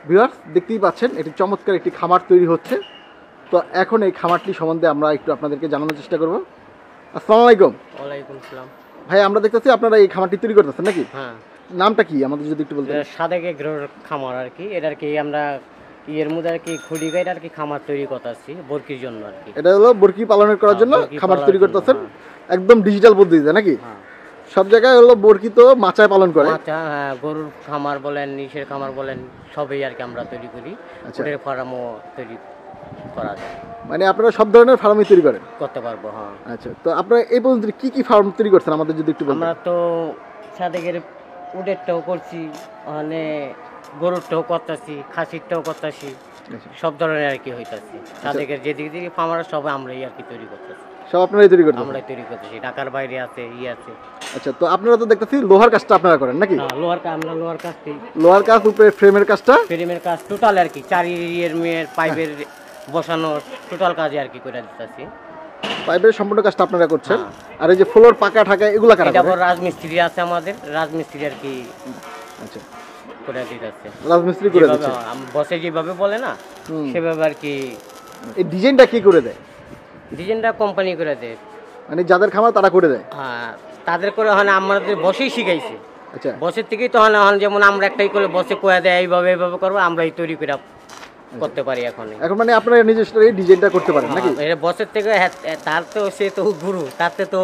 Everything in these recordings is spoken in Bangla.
ভিউয়ার্স দেখতেই পাচ্ছেন এটি চমৎকার একটি খামার তৈরি হচ্ছে। তো এখন এই খামারটি সম্বন্ধে আমরা একটু আপনাদেরকে জানানোর চেষ্টা করব। আসসালামু আলাইকুম। ওয়ালাইকুম সালাম। ভাই আমরা দেখতেছি আপনারা এই খামারটি তৈরি করতেছেন নাকি? হ্যাঁ, নামটা কি আমাদের যদি একটু বলতেন। এটা সাদেক এগ্রোর খামার আর কি। এটা আর কি আমরা ইয়ের মধ্যে আর কি খুঁড়ি গাইড আর কি খামার তৈরি করতেছি বরকির জন্য আর কি। এটা হলো বরকি পালনের করার জন্য বরকি খামার পালার তৈরি জন্য, করতেছেন একদম ডিজিটাল পদ্ধতিতে নাকি? হ্যাঁ। সব জায়গায় হলো বরকি তো মাচায় পালন করে। আচ্ছা, হ্যাঁ, গরুর খামার বলেন, নিশের খামার বলেন, সবই আর কি আমরা তৈরি করি। আচ্ছা। ওদের ফার্মও তৈরি করা যায়, মানে আপনারা সব ধরনের ফার্মই তৈরি করেন? করতে পারবো, হ্যাঁ। আচ্ছা, তো আপনারা এই পর্যন্ত কি কি ফার্ম তৈরি করছেন আমাদের যদি একটু বলতেন। আমরা তো সাদেকের উডেরটাও করছি, মানে গরুরটাও করতেছি, খাসিরটাও করতেছি, আচ্ছা, সব ধরনের আর কি হইতাছে। সাদেকের যেদিকে দিকে ফার্মার সব আমরাই আর কি তৈরি করতেছি। সব আপনারাই তৈরি করতেছেন? আমরাই তৈরি করতেছি, ঢাকার বাইরে আছে, আছে। আচ্ছা, তো আপনারা তো দেখতেছি লোহার কাজটা আপনারা করেন নাকি? না, লোহার কাজ, আমরা লোহার কাজটি, লোহার কাজ, উপরে ফ্রেমের কাজটা, ফ্রেমের কাজ টোটাল আর কি, চারির মেয়ের পাইপের বসানো টোটাল কাজে আর কি করে দিতেছি। পাইপের সম্পূর্ণ কাজটা আপনারা করছেন। হ্যাঁ। আর এই যে ফ্লোর পাকা ঢাকা এগুলা কারা এটা করে? আবার রাজমিস্ত্রি আছে আমাদের, রাজমিস্ত্রি আর কি আচ্ছা, করে দিতেছে। রাজমিস্ত্রি করে দিচ্ছে। বসে যেভাবে বলে না, হুম। সেভাবে আর কি। এই ডিজাইনটা কি করে দেয়? ডিজাইনটা কোম্পানি করে দেয়, মানে যাদের খামার তারা করে দেয়? হ্যাঁ। তাদের করে হয় না, আমাদের বসেই শিখাইছে। আচ্ছা, বসের থেকেই তো হয় না, যেমন আমরা একটাই করে বসে কোয়া দেয় এইভাবে এইভাবে করবো, আমরাই তৈরি করে করতে পারি এখন। এখন মানে আপনারা নিজস্ব এই ডিজাইনটা করতে পারেন নাকি? এটা বসের থেকে, তার তো সে তো গুরু, তাতে তো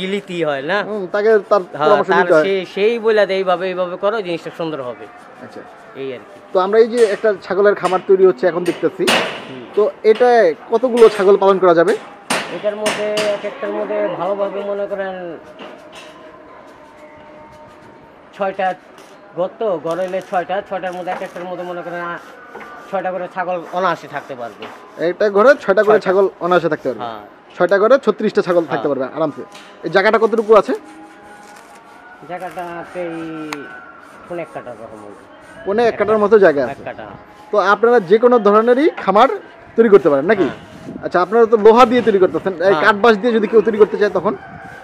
ইলিতি হয় না। তাকে তার হ্যাঁ, পরামর্শ তার নিতে হয়। সেই বলে দেয় এইভাবে এইভাবে করো, জিনিসটা সুন্দর হবে, আচ্ছা, এই আর কি। তো আমরা এই যে একটা ছাগলের খামার তৈরি হচ্ছে এখন দেখতেছি, তো এটা কতগুলো ছাগল পালন করা যাবে? এটার মধ্যে এক একটার মধ্যে ভালোভাবে মনে করেন 6টা গড় হইলে 6টার মধ্যে এক একটার মধ্যে মনে করেন 6টা করে ছাগল অনায়াসে থাকতে পারবে। একটা ঘরে 6টা করে 6টা। ছাগল অনায়াসে থাকতে পারবে? হ্যাঁ, 6টা ঘরে 36টা ছাগল থাকতে হ্যাঁ। পারবে আরামসে। এই জায়গাটা কতটুকু আছে? জায়গাটাতে কোন এক কাটার কথা বলবো, কোনে 1 কাঠার মতো জায়গা এক আছে। কাটা। তো আপনারা যে কোনো ধরনেরই খামার তৈরি করতে পারেন নাকি? হ্যাঁ। আচ্ছা, আপনারা তো লোহা দিয়ে তৈরি করতেছেন, এই হ্যাঁ। কাঠ বাঁশ দিয়ে যদি কেউ তৈরি করতে চায় তখন?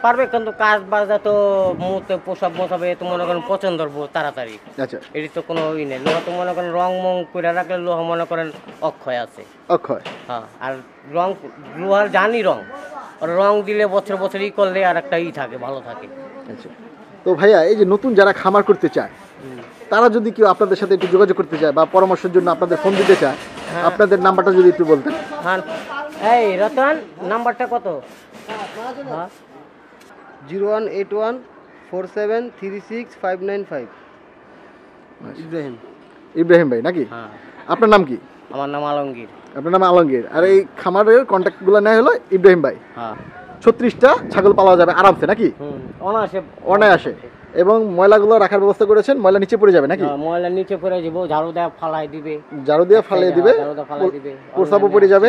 পারবে, কিন্তু কাজ বাজা তো মুহূর্তে পোশাক মোসাবে তো মনে করেন পছন্দ করবো তাড়াতাড়ি। আচ্ছা, এটি তো কোনো ই নেই। লোহা তো মনে করেন রং মং করে রাখলে লোহা মনে করেন অক্ষয় আছে। অক্ষয়। হ্যাঁ, আর রং, লোহার জানি রং, আর রং দিলে বছর বছর ই করলে আর একটা ই থাকে, ভালো থাকে। আচ্ছা, তো ভাইয়া এই যে নতুন যারা খামার করতে চায় তারা যদি কেউ আপনাদের সাথে একটু যোগাযোগ করতে চায় বা পরামর্শের জন্য আপনাদের ফোন দিতে চায়, হ্যাঁ। আপনাদের নাম্বারটা যদি একটু বলতেন। হ্যাঁ, এই রতন, নাম্বারটা কত? হ্যাঁ, 018147365595। ইব্রাহিম। ইব্রাহিম ভাই নাকি? হ্যাঁ। আপনার নাম কি? আমার নাম আলমগীর। আপনার নাম আলমগীর। আর এই খামারের কন্ট্যাক্টগুলো নেওয়া হলো ইব্রাহিম ভাই। হ্যাঁ। 36টা ছাগল পালা যাবে আরামসে নাকি? অনায়াসে। অনায়াসে। এবং ময়লাগুলো রাখার ব্যবস্থা করেছেন, ময়লা নিচে পড়ে যাবে নাকি? ময়লা নিচে পড়ে যাব, ঝাড়ু দেয়া ফালাই দিবে, ঝাড়ু দিয়ে ফালিয়ে দিবে, প্রস্রাবও পড়ে যাবে।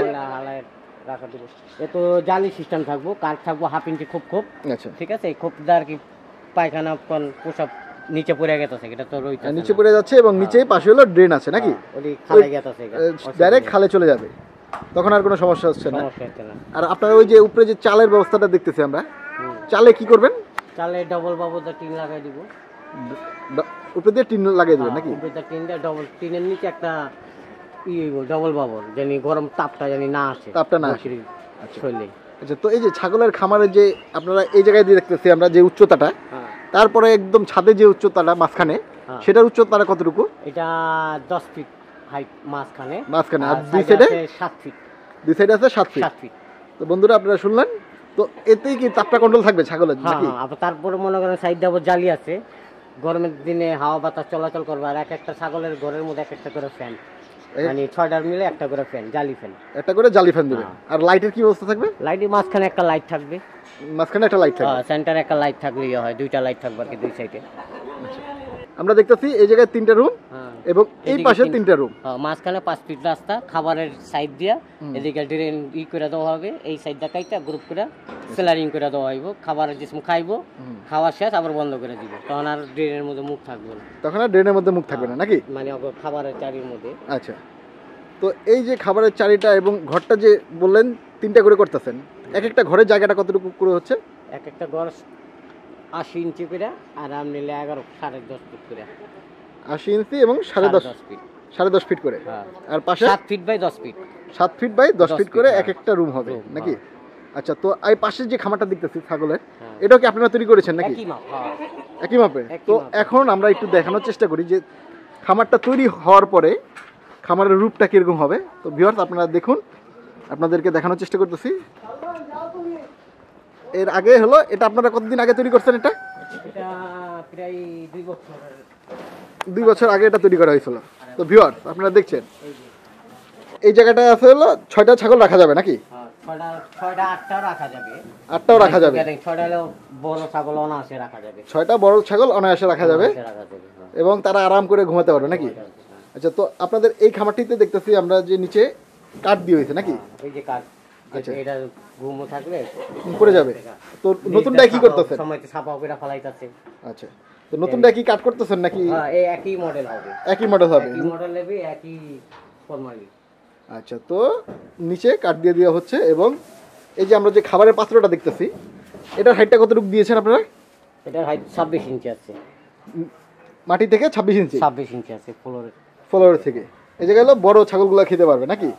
রাখা দিবে। এ তো জালি সিস্টেম থাকবো, কাঠ থাকবো 1/2 ইঞ্চি খোপ। আচ্ছা, ঠিক আছে, এই খোপটা আর কি পায়খানা কোন পোশাক নিচে পড়ে গেছে, এটা তো রইছে নিচে পড়ে যাচ্ছে এবং নিচেই পাশে হলো ড্রেন আছে নাকি? ওই খালে গেছে, ডাইরেক্ট খালে চলে যাবে, তখন আর কোনো সমস্যা হচ্ছে না। সমস্যা হচ্ছে না। আর আপনারা ওই যে উপরে যে চালের ব্যবস্থাটা দেখতেছি আমরা, চালে কি করবেন? চালে ডবল বাবুদা টিন লাগাই দিব। উপরে দিয়ে টিন লাগিয়ে দেবেন নাকি? উপরে টিন দিয়ে ডবল, টিনের নিচে একটা ডবল বাবুর জানি গরম তাপটা জানি না আসে, তাপটা না আসে। আচ্ছা, শৈলে। আচ্ছা, তো এই যে ছাগলের খামারের যে আপনারা এই জায়গায় দিয়ে দেখতেছি আমরা যে উচ্চতাটা, তারপরে একদম ছাদে যে উচ্চতাটা মাঝখানে, সেটার উচ্চতাটা কতটুকু? এটা 10 ফিট হাইট মাঝখানে। আর দুই সাইডে 7 ফিট। দুই সাইডে আছে 7 ফিট। তো বন্ধুরা আপনারা শুনলেন তো, এতেই কি তাপটা কন্ট্রোল থাকবে ছাগলের নাকি? হ্যাঁ, তারপরে মনে করেন সাইড দিয়ে জালি আছে, গরমের দিনে হাওয়া বাতাস চলাচল করবে। আর এক একটা ছাগলের ঘরের মধ্যে এক একটা করে ফ্যান, মানে 6টার মিলে একটা করে ফ্যান, জালি ফ্যান, একটা করে জালি ফ্যান দিবেন। আর লাইটের কি ব্যবস্থা থাকবে? লাইটের মাঝখানে একটা লাইট থাকবে, মাঝখানে একটা লাইট থাকবে, সেন্টারে একটা লাইট থাকলে হয়, 2টা লাইট থাকবে আর কি দুই সাইডে। আমরা দেখতেছি এই জায়গায় 3টা রুম এবং এই পাশে 3টা রুম। মাঝখানে 5 ফিট রাস্তা, খাবারের সাইড দিয়া এদিকে ড্রেন করে দেওয়া হবে, এই সাইডটা কাইটা গ্রুপ করে সেলারিং করে দেওয়া হইব। খাবারের জিনিস খাইবো, খাওয়া শেষ আবার বন্ধ করে দিব, তখন আর ড্রেনের মধ্যে মুখ থাকবে না। তখন আর ড্রেনের মধ্যে মুখ থাকবে না নাকি? মানে খাবারের চারির মধ্যে। আচ্ছা, তো এই যে খাবারের চারিটা এবং ঘরটা যে বললেন 3টা করে করতেছেন, এক একটা ঘরের জায়গাটা কতটুকু করে হচ্ছে? এক একটা ঘর 80 ইঞ্চি করে, আর আম নিলে 11 সাড়ে 10 ফিট করে। 80 ইঞ্চি এবং 10.5 ফিট। 10.5 ফিট করে। হ্যাঁ। আর পাশে 7 feet by 10 feet. 7 feet by 10 feet করে হ্যাঁ। এক একটা রুম হবে Room, নাকি? হ্যাঁ। আচ্ছা, তো এই পাশের যে খামারটা দেখতেছি ছাগলের, হ্যাঁ। এটাও কি আপনারা তৈরি করেছেন নাকি? একই মাপ, হ্যাঁ। একই মাপে? একই তো মাপে। এখন আমরা একটু দেখানোর চেষ্টা করি যে খামারটা তৈরি হওয়ার পরে খামারের রূপটা কিরকম হবে। তো ভিউয়ার্স আপনারা দেখুন, আপনাদেরকে দেখানোর চেষ্টা করতেছি। এর আগে হলো এটা আপনারা কতদিন আগে তৈরি করছেন? এটা এটা প্রায় 2 বছর। 2 বছর আগে এটা তৈরি করা হয়েছিল। তো ভিউয়ার্স আপনারা দেখছেন এই জায়গাটা আছে হলো 6টা ছাগল রাখা যাবে নাকি? হ্যাঁ, 6টা 8টাও রাখা যাবে। 8টাও রাখা যাবে। 6টা হলেও বড় ছাগল অনায়াসে রাখা যাবে। 6টা বড় ছাগল অনায়াসে রাখা যাবে অনায়াসে রাখা যাবে, হ্যাঁ। এবং তারা আরাম করে ঘুমাতে পারবে নাকি? হ্যাঁ। আচ্ছা, তো আপনাদের এই খামারটিতে দেখতেছি আমরা যে নিচে কাঠ দিয়ে হয়েছে নাকি? এই যে কাঠ, আচ্ছা। এটা ঘুমো থাকলে পড়ে যাবে। তো নতুনটাই কি করতেছেন? সময়তে ছাপা করে ফলাইতাছে। আচ্ছা, তো নতুনটাই কি কাট করতেছেন নাকি? হ্যাঁ, এই একই মডেল হবে। একই মডেল হবে? একই মডেল নেবে, একই ফরমালি। আচ্ছা, তো নিচে কাঠ দিয়ে দেওয়া হচ্ছে এবং এই যে আমরা যে খাবারের পাত্রটা দেখতেছি এটার হাইটটা কতটুকু দিয়েছেন আপনারা? এটার হাইট 26 ইঞ্চি আছে। মাটি থেকে 26 ইঞ্চি? 26 ইঞ্চি আছে ফ্লোর থেকে। এই জায়গায় হলো বড় ছাগলগুলো খেতে পারবে নাকি?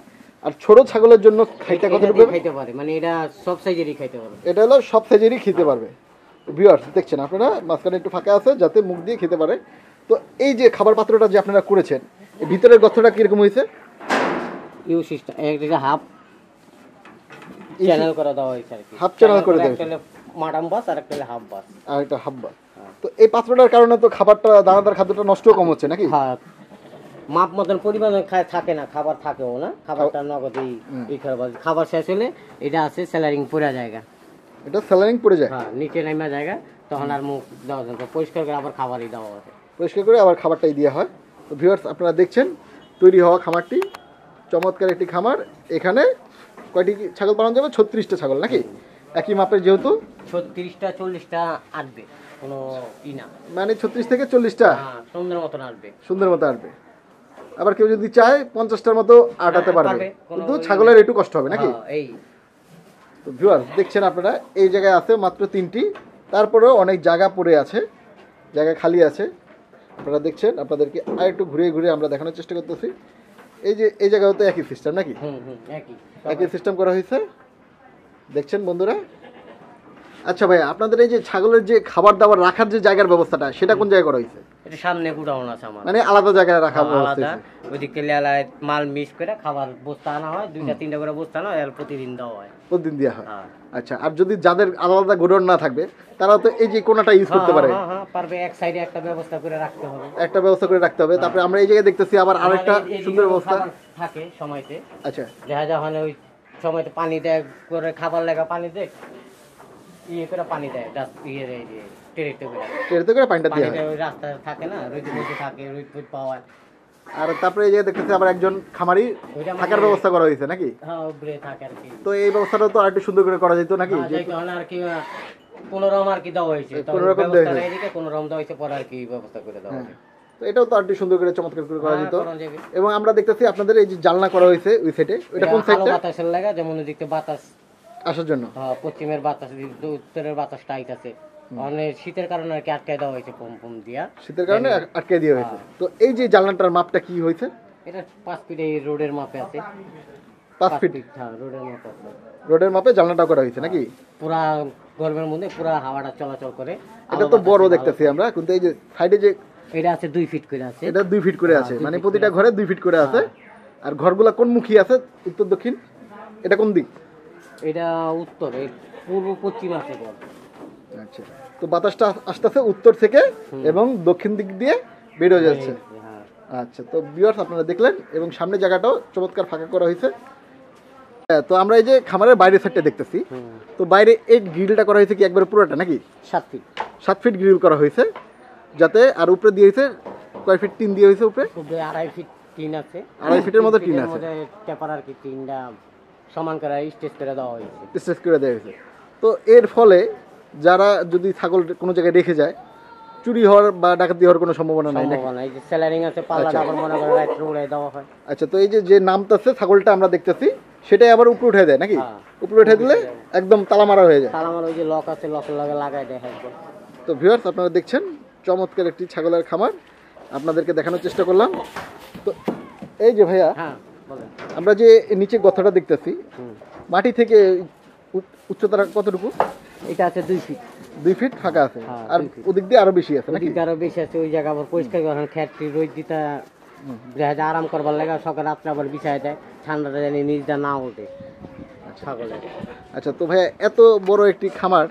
আর ছোট ছাগলের জন্য হাইটটা কতটুকু হবে? খাইতে পারে, মানে এটা সব সাইজেরই খাইতে পারে। এটা হলো সব সাইজেরই খেতে পারবে। ভিউয়ার্স দেখছেন আপনারা, মাঝখানে একটু ফাঁকা আছে যাতে মুখ দিয়ে খেতে পারে। তো এই যে খাবার পাত্রটা যে আপনারা করেছেন, এই ভিতরের গর্তটা কিরকম হয়েছে? ইউ সিস্টেম, একটা হাফ চ্যানেল করে দেওয়া হয়েছে আর কি। হাফ চ্যানেল করে দেওয়া একটা মাডাম বাস আর একটা হাফ বাস। আর একটা হাব্বা। তো এই পাত্রটার কারণে তো খাবারটা, দানাদার খাদ্যটা নষ্ট কম হচ্ছে নাকি? হ্যাঁ, মাপ মতন পরিমাণে থাকে না, খাবার থাকেও না, খাবারটা নগদেই খাবার শেষ হলে এটা আছে স্যালারিং পুরা জায়গা। এটা স্যালারিং পড়ে যায়? হ্যাঁ, নিচে নামা জায়গা, তখন আর মুখ দেওয়া যায় না, পরিষ্কার করে আবার খাবারই দেওয়া হয়। পরিষ্কার করে আবার খাবারটাই দেওয়া হয়। তো ভিউয়ার্স আপনারা দেখছেন তৈরি হওয়া খামারটি, চমৎকার একটি খামার। এখানে কয়টি ছাগল পালন যাবে? 36টা ছাগল নাকি? একই মাপের যেহেতু 36টা 40টা আসবে, কোনো ই না, মানে 36 থেকে 40টা হ্যাঁ, সুন্দর মতন আসবে। সুন্দর মতো আসবে। আবার কেউ যদি চায় 50টার মতো আটাতে পারবে, পারবে, কোনো কিন্তু ছাগলের একটু কষ্ট হবে নাকি? হ্যাঁ, এই তো ভিউয়ার্স দেখছেন আপনারা এই জায়গায় আছে মাত্র 3টি, তারপরেও অনেক জায়গা পড়ে আছে, জায়গা খালি আছে। আপনারা দেখছেন, আপনাদেরকে আর একটু ঘুরিয়ে ঘুরিয়ে আমরা দেখানোর চেষ্টা করতেছি। এই যে এই জায়গাও তো একই সিস্টেম নাকি? একই সিস্টেম করা হয়েছে, দেখছেন বন্ধুরা। আচ্ছা ভাই, আপনাদের এই যে ছাগলের যে খাবার দাবার রাখার যে জায়গার ব্যবস্থাটা, সেটা কোন জায়গায় করা হয়েছে? এটা সামনে গুডাউন আছে আমার, মানে আলাদা জায়গায় রাখা ব্যবস্থা আলাদা। হয়েছে? ওইদিকে লেলায় মাল মিক্স করে খাবার বস্তা আনা হয়, 2-3টা করে বস্তা আনা হয়, আর প্রতিদিন দেওয়া হয়। প্রতিদিন দেওয়া হয়? হ্যাঁ। আচ্ছা, আর যদি যাদের আলাদা গোডাউন না থাকবে তারা তো এই যে কোনাটা ইউজ করতে পারে? হ্যাঁ, পারবে। এক সাইডে একটা ব্যবস্থা করে রাখতে হবে, একটা ব্যবস্থা করে রাখতে হবে। তারপরে আমরা এই জায়গায় দেখতেছি আবার আরেকটা সুন্দর ব্যবস্থা থাকে সময়তে। আচ্ছা, দেখা যখন ওই সময়তে পানি দেয় করে, খাবার লাগা পানি দেয়, ইয়ে করে পানি দেয়, ইয়ে টেরেতে করে এটাতে করে পানিটা দেওয়া হয়। ওই রাস্তায় থাকে না, রোদ মধ্যে থাকে, রোদ ফুদ পাওয়া। আর তারপরে এই জায়গায় দেখতেছি আবার একজন খামারি ওইটা মানে- থাকার ব্যবস্থা করা হয়েছে নাকি? হ্যাঁ, উপরে থাকে আর কি। তো এই ব্যবস্থাটা তো আর একটু সুন্দর করে করা যেত নাকি? হ্যাঁ, যাইতে হয় না আর কি, কোনোরকম আর কি দেওয়া হয়েছে, কোনোরকম দেওয়া ব্যবস্থা হয়েছে। এদিকে কোনোরকম দেওয়া হয়েছে, পরে আর কি ব্যবস্থা করে দেওয়া হ্যাঁ, হবে। তো এটাও তো আর একটু সুন্দর করে চমৎকার করে করা হ্যাঁ, যেত। করা যাবে। এবং আমরা দেখতেছি আপনাদের এই যে জানলা করা হয়েছে ওই সাইডে, ওইটা কোন আলো সাইডটা? বাতাসের লাগা, যেমন ওদিকে বাতাস আসার জন্য? হ্যাঁ, পশ্চিমের বাতাস, উত্তরের বাতাস টাইট আছে, মানে শীতের কারণে আর কি আটকায় দেওয়া হয়েছে পম দিয়া। শীতের কারণে আটকে দিয়ে হয়েছে। তো এই যে জানলাটার মাপটা কি হয়েছে? এটা 5 ফিট এই রোডের মাপে আছে। 5 ফিট হ্যাঁ, রোডের মাপে আছে। রোডের মাপে জানলাটা করা হয়েছে নাকি? পুরা গরমের মধ্যে পুরা হাওয়াটা চলাচল করে। এটা তো বড় দেখতেছি আমরা, কিন্তু এই যে সাইডে যে এটা আছে 2 ফিট করে আছে। এটা 2 ফিট করে আছে, মানে প্রতিটা ঘরে 2 ফিট করে আছে। আর ঘরগুলা কোন মুখী আছে? উত্তর দক্ষিণ? এটা কোন দিক? এটা উত্তর, এই পূর্ব পশ্চিম আছে বল। আচ্ছা, তো বাতাসটা আসতেছে উত্তর থেকে এবং দক্ষিণ দিক দিয়ে বের হয়ে যাচ্ছে। হ্যাঁ, আচ্ছা, তো ভিউয়ার্স আপনারা দেখলেন, এবং সামনে জায়গাটাও চমৎকার ফাঁকা করা হয়েছে। তো আমরা এই যে খামারের বাইরের সাইডটা দেখতেছি, তো বাইরে এই গ্রিলটা করা হয়েছে কি একবারে পুরোটা নাকি? 7 ফিট। 7 ফিট গ্রিল করা হয়েছে, যাতে আর উপরে দিয়ে হয়েছে কয় ফিট টিন দিয়ে হয়েছে উপরে? উপরে 2.5 ফিট টিন আছে। 2.5 ফিটের মতো টিন আছে। টেপার আর কি টিনটা সমান করে স্টেজ করে দেওয়া হয়েছে। স্ট্রেচ করে দেওয়া হয়েছে। তো এর ফলে যারা যদি ছাগল কোনো জায়গায় রেখে যায়, চুরি হওয়ার বা ডাকাতি হওয়ার কোনো সম্ভাবনা নাই নাকি? সম্ভাবনা, এই যে সেলারিং আছে, পাল্লাটা আবার মনে করে রাত্রে উড়াই দেওয়া হয়। আচ্ছা, তো এই যে যে নামতাছে ছাগলটা আমরা দেখতেছি, সেটাই আবার উপরে উঠে দেয় নাকি? হ্যাঁ। উপরে উঠে দিলে একদম তালা মারা হয়ে যায়। তার আমার ওই যে লক আছে, লকের লগে লাগাই দেয় একদম। তো ভিউয়ার্স আপনারা দেখছেন চমৎকার একটি ছাগলের খামার, আপনাদেরকে দেখানোর চেষ্টা করলাম। তো এই যে ভাইয়া, হ্যাঁ বলেন। আমরা যে নিচে গর্তটা দেখতেছি, হুম। মাটি থেকে উচ্চতা কতটুকু? এটা আছে 2 ফিট। 2 ফিট ফাঁকা আছে, হ্যাঁ, আর 2 ফিট। ওদিক দিয়ে আরো বেশি আছে নাকি? ওদিকে আরো বেশি আছে, ওই জায়গা আবার পরিষ্কার করেন, খেয়ারটি রোদ দিতে দেখা যায় আরাম করবার লাগে, সকাল রাত্রে আবার বিছায় দেয়, ঠান্ডাটা জানি নিজটা না ওঠে ছাগলের। আচ্ছা, তো ভাইয়া এত বড় একটি খামার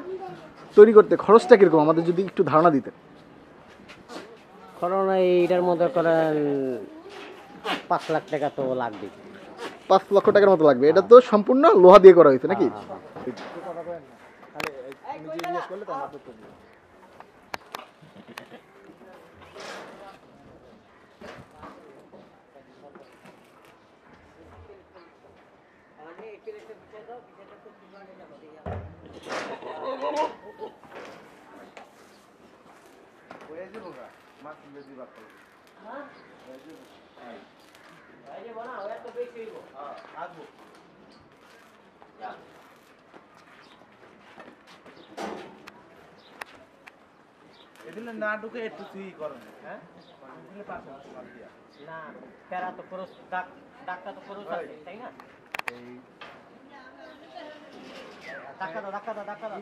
তৈরি করতে খরচটা কিরকম আমাদের যদি একটু ধারণা দিতেন? করোনা এইটার মধ্যে করেন 5 লাখ টাকা তো লাগবে। 5 লক্ষ টাকার মতো লাগবে। এটা তো সম্পূর্ণ লোহা দিয়ে করা হয়েছে নাকি? হ্যাঁ, হ্যাঁ। এদিকে না ঢুকে একটু তুই করো, হ্যাঁ? না, প্যারা তো খরচ, ডাক্তার তো খরচ আছে, তাই না? ধাক্কা দাও।